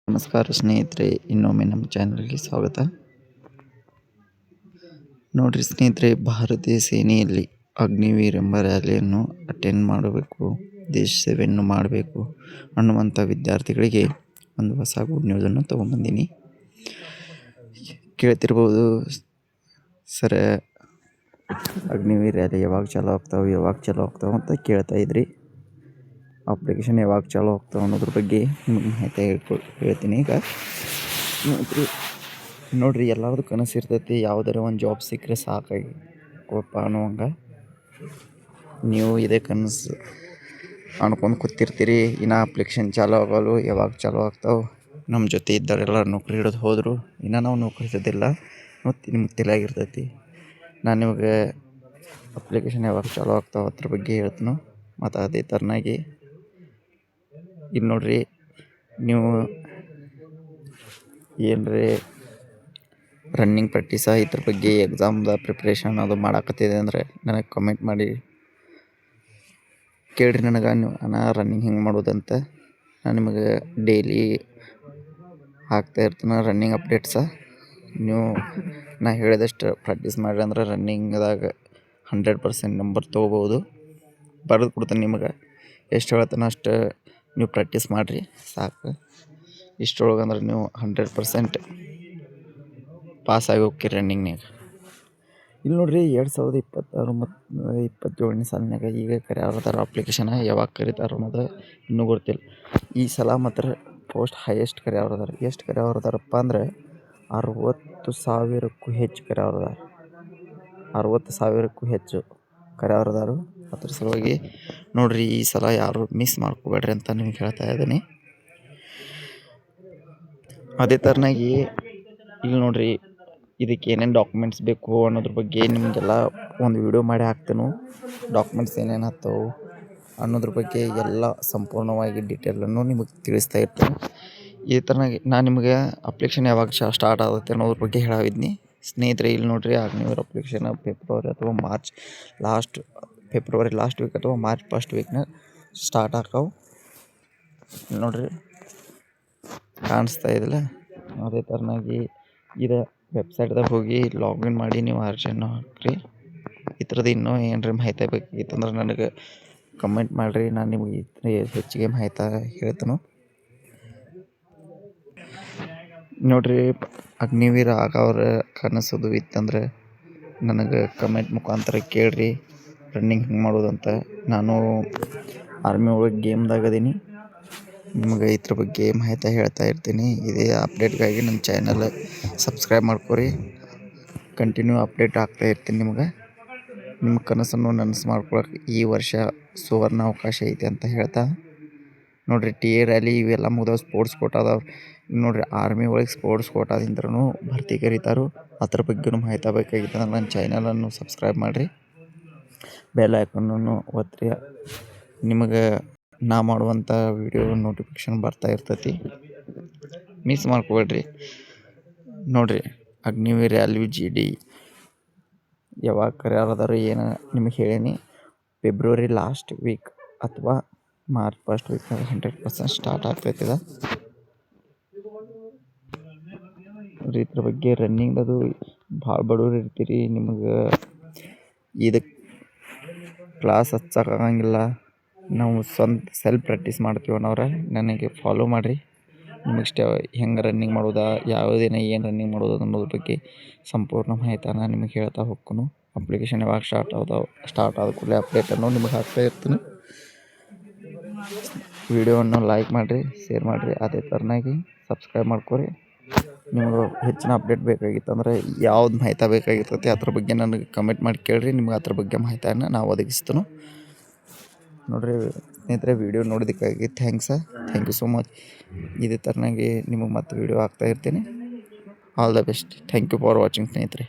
ನಮಸ್ಕಾರ ಸ್ನೇಹಿತರೆ, ಇನ್ನೊಮ್ಮೆ ನಮ್ಮ ಚಾನಲ್ಗೆ ಸ್ವಾಗತ. ನೋಡ್ರಿ ಸ್ನೇಹಿತರೆ, ಭಾರತೀಯ ಸೇನೆಯಲ್ಲಿ ಅಗ್ನಿವೀರ್ ಎಂಬ ರ್ಯಾಲಿಯನ್ನು ಅಟೆಂಡ್ ಮಾಡಬೇಕು, ದೇಶ ಸೇವೆಯನ್ನು ಮಾಡಬೇಕು ಅನ್ನುವಂಥ ವಿದ್ಯಾರ್ಥಿಗಳಿಗೆ ಒಂದು ಹೊಸ ಗುಡ್ ನ್ಯೂಸನ್ನು ತೊಗೊಂಬಂದೀನಿ. ಕೇಳ್ತಿರ್ಬೋದು, ಸರ ಅಗ್ನಿವೀರ್ ರ್ಯಾಲಿ ಯಾವಾಗ ಚಾಲೂ ಆಗ್ತಾವೆ ಅಂತ ಕೇಳ್ತಾ ಇದ್ರಿ. ಅಪ್ಲಿಕೇಶನ್ ಯಾವಾಗ ಚಾಲೂ ಆಗ್ತಾವೆ ಅನ್ನೋದ್ರ ಬಗ್ಗೆ ನಿಮಗೆ ಮಾಹಿತಿ ಹೇಳ್ತೀನಿ. ಈಗ ನೋಡ್ರಿ, ಎಲ್ಲರದು ಕನಸು ಇರ್ತೈತಿ, ಯಾವುದಾರ ಒಂದು ಜಾಬ್ ಸಿಕ್ಕರೆ ಸಾಕಾಗಿ ಒಪ್ಪ ಅನ್ನೋವಂಗೆ. ನೀವು ಇದೇ ಕನಸು ಅನ್ಕೊಂಡು ಕೂತಿರ್ತೀರಿ. ಇನ್ನು ಅಪ್ಲಿಕೇಶನ್ ಚಾಲೂ ಆಗೋಲ್ಲ, ಯಾವಾಗ ಚಾಲೂ ಆಗ್ತಾವೆ, ನಮ್ಮ ಜೊತೆ ಇದ್ದವರೆಲ್ಲ ನೌಕರಿ ಹಿಡಿದು ಹೋದರು, ಇನ್ನು ನಾವು ನೌಕರಿ ಹಿಡಿದಿಲ್ಲ ಮತ್ತು ನಿಮ್ಗೆ ತಿಳಿಯಾಗಿರ್ತೈತಿ. ನಾನು ನಿಮಗೆ ಅಪ್ಲಿಕೇಶನ್ ಯಾವಾಗ ಚಾಲೂ ಆಗ್ತಾವೆ ಅದ್ರ ಬಗ್ಗೆ ಹೇಳ್ತೀನಿ. ಮತ್ತು ಅದೇ ಥರನಾಗಿ ಇಲ್ಲಿ ನೋಡ್ರಿ, ನೀವು ಏನ್ರಿ ರನ್ನಿಂಗ್ ಪ್ರಾಕ್ಟೀಸ ಇದ್ರ ಬಗ್ಗೆ ಎಕ್ಸಾಮ್ದ ಪ್ರಿಪ್ರೇಷನ್ ಅದು ಮಾಡಾಕತ್ತಿದೆ ಅಂದರೆ ನನಗೆ ಕಮೆಂಟ್ ಮಾಡಿ ಕೇಳ್ರಿ. ನಾನು ರನ್ನಿಂಗ್ ಹೆಂಗೆ ಮಾಡೋದಂತ ನಾನು ನಿಮಗೆ ಡೈಲಿ ಹಾಕ್ತಾ ಇರ್ತೀನಿ ರನ್ನಿಂಗ್ ಅಪ್ಡೇಟ್ಸ. ನೀವು ನಾ ಹೇಳಿದಷ್ಟು ಪ್ರಾಕ್ಟೀಸ್ ಮಾಡಿರಿ ಅಂದ್ರೆ ರನ್ನಿಂಗ್ದಾಗ 100% ನಂಬರ್ ತೊಗೋಬೋದು. ಬರೆದು ಕೊಡ್ತೀನಿ ನಿಮಗೆ, ಎಷ್ಟು ಹೇಳ್ತಾನೆ ಅಷ್ಟು ನೀವು ಪ್ರಾಕ್ಟೀಸ್ ಮಾಡಿರಿ ಸಾಕು. ಇಷ್ಟರೊಳಗೆ ಅಂದ್ರೆ ನೀವು 100% ಪಾಸ್ ಆಗಿ ಹೋಗ್ತೀರಿ ರನ್ನಿಂಗ್ನಾಗ. ಇಲ್ಲಿ ನೋಡ್ರಿ, 2026 ಮತ್ತು 27ನೇ ಸಾಲಿನಾಗ ಈಗ ಕರೆಯಾರದಾರ ಅಪ್ಲಿಕೇಶನ್. ಯಾವಾಗ ಕರೀತಾರ ಅನ್ನೋದು ಇನ್ನೂ ಗೊತ್ತಿಲ್ಲ. ಈ ಸಲ ಮಾತ್ರ ಪೋಸ್ಟ್ ಹೈಯೆಸ್ಟ್ ಕರೆಯಾರದಾರ. ಎಷ್ಟು ಕರೆಯಾರದಾರಪ್ಪ ಅಂದರೆ 60,000ಕ್ಕೂ ಹೆಚ್ಚು ಕರೆಯಾರದಾರ. 60,000ಕ್ಕೂ ಹೆಚ್ಚು ಕರೆಯಾರದಾರು. ಅದ್ರ ಸಲುವಾಗಿ ನೋಡ್ರಿ, ಈ ಸಲ ಯಾರು ಮಿಸ್ ಮಾಡ್ಕೋಬೇಡ್ರಿ ಅಂತ ನಿಮ್ಗೆ ಹೇಳ್ತಾ ಇದ್ದೀನಿ. ಅದೇ ಥರನಾಗಿ ಇಲ್ಲಿ ನೋಡ್ರಿ, ಇದಕ್ಕೆ ಏನೇನು ಡಾಕ್ಯುಮೆಂಟ್ಸ್ ಬೇಕು ಅನ್ನೋದ್ರ ಬಗ್ಗೆ ನಿಮಗೆಲ್ಲ ಒಂದು ವಿಡಿಯೋ ಮಾಡಿ ಹಾಕ್ತೇನೆ. ಡಾಕ್ಯುಮೆಂಟ್ಸ್ ಏನೇನು ಆಗ್ತಾವೆ ಅನ್ನೋದ್ರ ಬಗ್ಗೆ ಎಲ್ಲ ಸಂಪೂರ್ಣವಾಗಿ ಡೀಟೇಲನ್ನು ನಿಮಗೆ ತಿಳಿಸ್ತಾ ಇರ್ತೇನೆ. ಈ ಥರನಾಗಿ ನಾನು ನಿಮಗೆ ಅಪ್ಲಿಕೇಶನ್ ಯಾವಾಗ ಸ್ಟಾರ್ಟ್ ಆಗುತ್ತೆ ಅನ್ನೋದ್ರ ಬಗ್ಗೆ ಹೇಳಿದ್ನಿ ಸ್ನೇಹಿತರೆ. ಇಲ್ಲಿ ನೋಡ್ರಿ, ಅಗ್ನಿವೀರ್ ಅಪ್ಲಿಕೇಶನ್ ಫೆಬ್ರವರಿ ಅಥವಾ ಮಾರ್ಚ್ ಫೆಬ್ರವರಿ ಲಾಸ್ಟ್ ವೀಕ್ ಅಥವಾ ಮಾರ್ಚ್ ಫಸ್ಟ್ ವೀಕ್ನಾಗ ಸ್ಟಾರ್ಟ್ ಆಕಾವು. ನೋಡ್ರಿ, ಕಾಣಿಸ್ತಾ ಇದಿಲ್ಲ. ಅದೇ ಥರನಾಗಿ ಇದು ವೆಬ್ಸೈಟ್ದಾಗ ಹೋಗಿ ಲಾಗಿನ್ ಮಾಡಿ ನೀವು ಅರ್ಜಿಯನ್ನು ಹಾಕ್ರಿ. ಈ ಥರದ್ದು ಇನ್ನೂ ಏನಾರ ಮಾಹಿತಿ ಬೇಕಾಗಿತ್ತಂದ್ರೆ ನನಗೆ ಕಮೆಂಟ್ ಮಾಡಿರಿ, ನಾನು ನಿಮಗೆ ಹೆಚ್ಚಿಗೆ ಮಾಹಿತಿ ಹೇಳ್ತೇನೆ. ನೋಡ್ರಿ, ಅಗ್ನಿವೀರ್ ಆಗೋರ ಕನಸದು ಇತ್ತಂದ್ರೆ ನನಗೆ ಕಮೆಂಟ್ ಮುಖಾಂತರ ಕೇಳ್ರಿ ರನ್ನಿಂಗ್ ಹೆಂಗೆ ಮಾಡೋದಂತ. ನಾನು ಆರ್ಮಿ ಒಳಗೆ ಗೇಮ್ದಾಗ ಅದೀನಿ, ನಿಮಗೆ ಇದ್ರ ಬಗ್ಗೆ ಮಾಹಿತಿ ಹೇಳ್ತಾ ಇರ್ತೀನಿ. ಇದೇ ಅಪ್ಡೇಟ್ಗಾಗಿ ನನ್ನ ಚಾನಲ್ ಸಬ್ಸ್ಕ್ರೈಬ್ ಮಾಡ್ಕೊರಿ. ಕಂಟಿನ್ಯೂ ಅಪ್ಡೇಟ್ ಆಗ್ತಾ ಇರ್ತೀನಿ ನಿಮ್ಗೆ. ನಿಮ್ಮ ಕನಸನ್ನು ನನಸು ಮಾಡ್ಕೊಳಕ್ಕೆ ಈ ವರ್ಷ ಸುವರ್ಣ ಅವಕಾಶ ಐತೆ ಅಂತ ಹೇಳ್ತಾ, ನೋಡಿರಿ, TA ರ್ಯಾಲಿ ಇವೆಲ್ಲ ಮುಗಿದವು. ಸ್ಪೋರ್ಟ್ಸ್ ಕೋಟ ಅದಾವೆ. ನೋಡಿರಿ, ಆರ್ಮಿ ಒಳಗೆ ಸ್ಪೋರ್ಟ್ಸ್ ಕೋಟಾದಿಂದ್ರೂ ಭರ್ತಿ ಕರೀತಾರೋ ಅದ್ರ ಬಗ್ಗೆನೂ ಮಾಹಿತಿ ಬೇಕಾಗಿತ್ತು ಅಂದ್ರೆ ನನ್ನ ಚಾನಲನ್ನು ಸಬ್ಸ್ಕ್ರೈಬ್ ಮಾಡಿರಿ, ಬೆಲ್ ಐಕನ್ನನ್ನು ಒತ್ತಿರಿ. ನಿಮಗೆ ನಾ ಮಾಡುವಂಥ ವಿಡಿಯೋ ನೋಟಿಫಿಕೇಷನ್ ಬರ್ತಾ ಇರ್ತೈತಿ, ಮಿಸ್ ಮಾಡ್ಕೊಬೇಡ್ರಿ. ನೋಡಿರಿ, ಅಗ್ನಿವೀರ್ LVGD ಯಾವಾಗ ಕರೆಯಾರದಾರ ಏನು ನಿಮಗೆ ಹೇಳೀನಿ. ಫೆಬ್ರವರಿ ಲಾಸ್ಟ್ ವೀಕ್ ಅಥವಾ ಮಾರ್ಚ್ ಫಸ್ಟ್ ವೀಕ್ನಾಗ 100% ಸ್ಟಾರ್ಟ್ ಆಗ್ತೈತಿದೆ. ಇದ್ರ ಬಗ್ಗೆ ರನ್ನಿಂಗ್ದು ಭಾಳ ಬಡವ್ರು ಇರ್ತೀರಿ, ನಿಮಗೆ ಇದಕ್ಕೆ ಕ್ಲಾಸ್ ಹಚ್ಚಕ್ಕಾಗಂಗಿಲ್ಲ, ನಾವು ಸ್ವಂತ ಸೆಲ್ಫ್ ಪ್ರಾಕ್ಟೀಸ್ ಮಾಡ್ತೀವಿ ಅನ್ನೋರು ನನಗೆ ಫಾಲೋ ಮಾಡಿರಿ. ನಿಮಗೆ ಹೆಂಗೆ ರನ್ನಿಂಗ್ ಮಾಡೋದು, ಯಾವ ದಿನ ಏನು ರನ್ನಿಂಗ್ ಮಾಡೋದು ಅನ್ನೋದ್ರ ಬಗ್ಗೆ ಸಂಪೂರ್ಣ ಮಾಹಿತಿನ ನಿಮಗೆ ಹೇಳ್ತಾ ಹೋಗ್ತೀನಿ. ಅಪ್ಲಿಕೇಶನ್ ಯಾವಾಗ ಸ್ಟಾರ್ಟ್ ಆದ ಕೂಡಲೇ ಅಪ್ಡೇಟನ್ನು ನಿಮಗೆ ಹಾಕ್ತಾ ಇರ್ತೀನಿ. ವಿಡಿಯೋವನ್ನು ಲೈಕ್ ಮಾಡಿರಿ, ಶೇರ್ ಮಾಡಿರಿ, ಅದೇ ಥರನಾಗಿ ಸಬ್ಸ್ಕ್ರೈಬ್ ಮಾಡ್ಕೊರಿ. ನಿಮಗೆ ಹೆಚ್ಚಿನ ಅಪ್ಡೇಟ್ ಬೇಕಾಗಿತ್ತಂದ್ರೆ ಯಾವ್ದು ಮಾಹಿತಿ ಬೇಕಾಗಿರ್ತೈತಿ ಅದ್ರ ಬಗ್ಗೆ ನನಗೆ ಕಮೆಂಟ್ ಮಾಡಿ ಕೇಳಿರಿ. ನಿಮ್ಗೆ ಅದ್ರ ಬಗ್ಗೆ ಮಾಹಿತಿಯನ್ನು ನಾವು ಒದಗಿಸ್ತೀನಿ. ನೋಡಿರಿ ಸ್ನೇಹಿತರೆ, ವಿಡಿಯೋ ನೋಡೋದಕ್ಕಾಗಿ ಥ್ಯಾಂಕ್ ಯು ಸೋ ಮಚ್. ಇದೇ ಥರನಾಗಿ ನಿಮಗೆ ಮತ್ತೆ ವಿಡಿಯೋ ಹಾಕ್ತಾ ಇರ್ತೀನಿ. All the best. Thank you for watching ಸ್ನೇಹಿತರೆ.